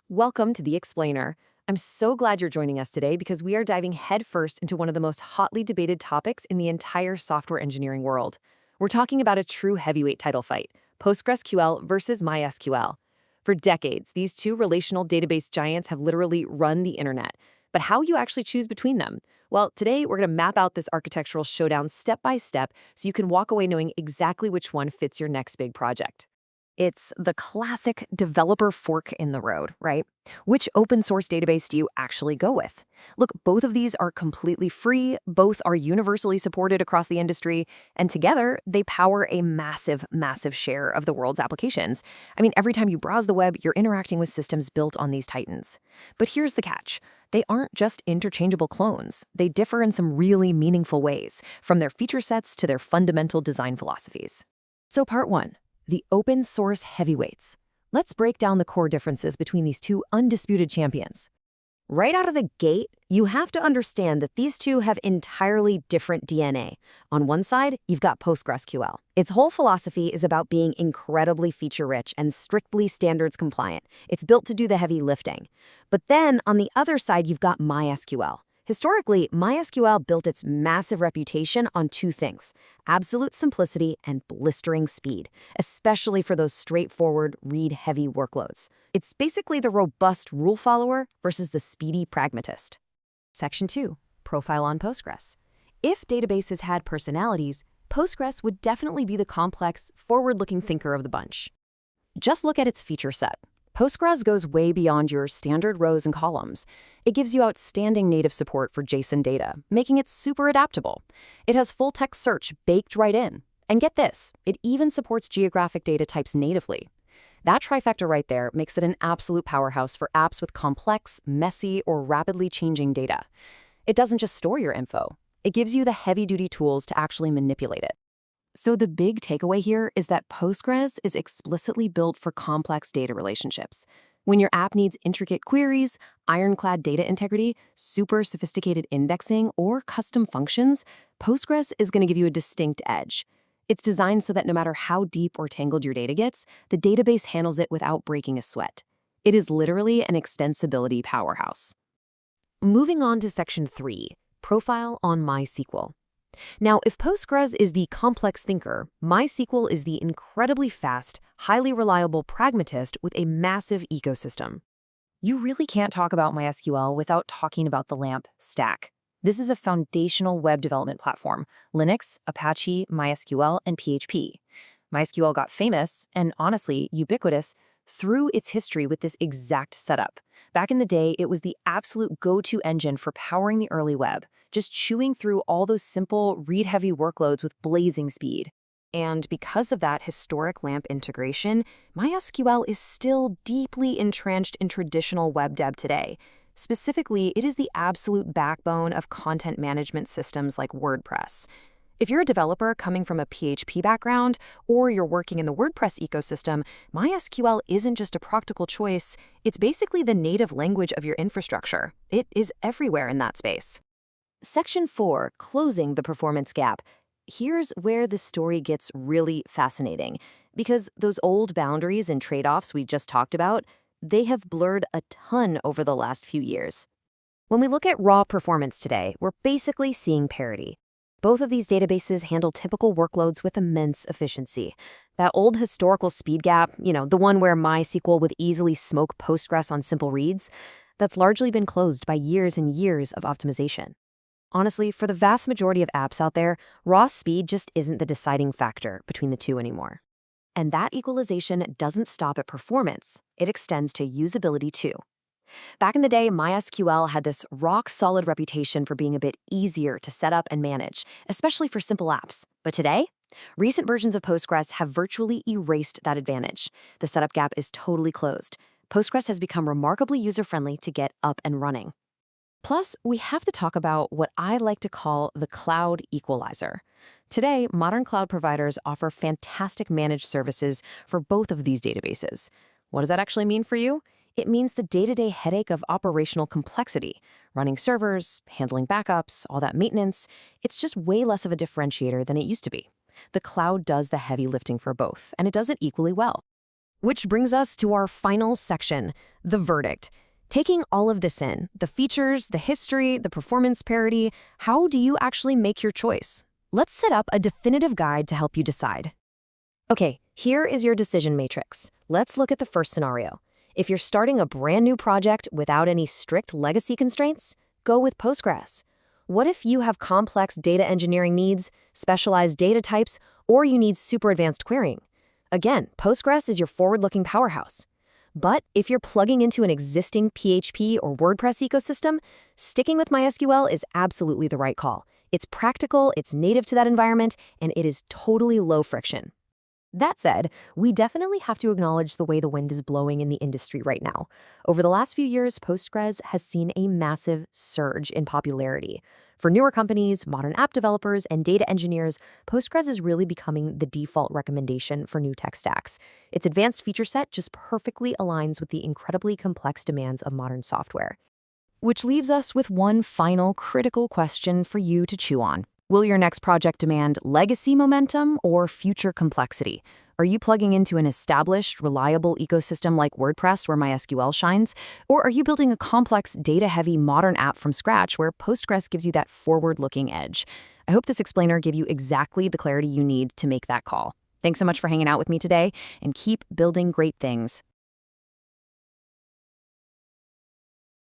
Welcome to The Explainer. I'm so glad you're joining us today because we are diving headfirst into one of the most hotly debated topics in the entire software engineering world. We're talking about a true heavyweight title fight, PostgreSQL versus MySQL. For decades, these two relational database giants have literally run the internet. But how you actually choose between them? Well, today we're going to map out this architectural showdown step by step so you can walk away knowing exactly which one fits your next big project. It's the classic developer fork in the road, right? Which open source database do you actually go with? Look, both of these are completely free, both are universally supported across the industry, and together they power a massive, massive share of the world's applications. I mean, every time you browse the web, you're interacting with systems built on these titans. But here's the catch. They aren't just interchangeable clones. They differ in some really meaningful ways, from their feature sets to their fundamental design philosophies. So part one. The open source heavyweights. Let's break down the core differences between these two undisputed champions. Right out of the gate, you have to understand that these two have entirely different DNA. On one side, you've got PostgreSQL. Its whole philosophy is about being incredibly feature-rich and strictly standards compliant. It's built to do the heavy lifting. But then, on the other side, you've got MySQL. Historically, MySQL built its massive reputation on two things: absolute simplicity and blistering speed, especially for those straightforward, read-heavy workloads. It's basically the robust rule follower versus the speedy pragmatist. Section 2. Profile on Postgres. If databases had personalities, Postgres would definitely be the complex, forward-looking thinker of the bunch. Just look at its feature set. Postgres goes way beyond your standard rows and columns. It gives you outstanding native support for JSON data, making it super adaptable. It has full-text search baked right in. And get this, it even supports geographic data types natively. That trifecta right there makes it an absolute powerhouse for apps with complex, messy, or rapidly changing data. It doesn't just store your info. It gives you the heavy-duty tools to actually manipulate it. So the big takeaway here is that Postgres is explicitly built for complex data relationships. When your app needs intricate queries, ironclad data integrity, super sophisticated indexing, or custom functions, Postgres is going to give you a distinct edge. It's designed so that no matter how deep or tangled your data gets, the database handles it without breaking a sweat. It is literally an extensibility powerhouse. Moving on to Section 3, Profile on MySQL. Now, if Postgres is the complex thinker, MySQL is the incredibly fast, highly reliable pragmatist with a massive ecosystem. You really can't talk about MySQL without talking about the LAMP stack. This is a foundational web development platform: Linux, Apache, MySQL, and PHP. MySQL got famous, and honestly, ubiquitous, through its history with this exact setup. Back in the day, it was the absolute go-to engine for powering the early web, just chewing through all those simple, read-heavy workloads with blazing speed. And because of that historic LAMP integration, MySQL is still deeply entrenched in traditional web dev today. Specifically, it is the absolute backbone of content management systems like WordPress. If you're a developer coming from a PHP background, or you're working in the WordPress ecosystem, MySQL isn't just a practical choice, it's basically the native language of your infrastructure. It is everywhere in that space. Section 4, Closing the Performance Gap. Here's where the story gets really fascinating, because those old boundaries and trade-offs we just talked about, they have blurred a ton over the last few years. When we look at raw performance today, we're basically seeing parity. Both of these databases handle typical workloads with immense efficiency. That old historical speed gap, the one where MySQL would easily smoke Postgres on simple reads, that's largely been closed by years and years of optimization. Honestly, for the vast majority of apps out there, raw speed just isn't the deciding factor between the two anymore. And that equalization doesn't stop at performance. It extends to usability too. Back in the day, MySQL had this rock-solid reputation for being a bit easier to set up and manage, especially for simple apps. But today, recent versions of Postgres have virtually erased that advantage. The setup gap is totally closed. Postgres has become remarkably user-friendly to get up and running. Plus, we have to talk about what I like to call the cloud equalizer. Today, modern cloud providers offer fantastic managed services for both of these databases. What does that actually mean for you? It means the day-to-day headache of operational complexity, running servers, handling backups, all that maintenance. It's just way less of a differentiator than it used to be. The cloud does the heavy lifting for both, and it does it equally well. Which brings us to our final section, the verdict. Taking all of this in, the features, the history, the performance parity, how do you actually make your choice? Let's set up a definitive guide to help you decide. Okay, here is your decision matrix. Let's look at the first scenario. If you're starting a brand new project without any strict legacy constraints, go with Postgres. What if you have complex data engineering needs, specialized data types, or you need super advanced querying? Again, Postgres is your forward-looking powerhouse. But if you're plugging into an existing PHP or WordPress ecosystem, sticking with MySQL is absolutely the right call. It's practical, it's native to that environment, and it is totally low friction. That said, we definitely have to acknowledge the way the wind is blowing in the industry right now. Over the last few years, Postgres has seen a massive surge in popularity. For newer companies, modern app developers, and data engineers, Postgres is really becoming the default recommendation for new tech stacks. Its advanced feature set just perfectly aligns with the incredibly complex demands of modern software. Which leaves us with one final critical question for you to chew on. Will your next project demand legacy momentum or future complexity? Are you plugging into an established, reliable ecosystem like WordPress where MySQL shines? Or are you building a complex, data-heavy modern app from scratch where Postgres gives you that forward-looking edge? I hope this explainer gave you exactly the clarity you need to make that call. Thanks so much for hanging out with me today, and keep building great things.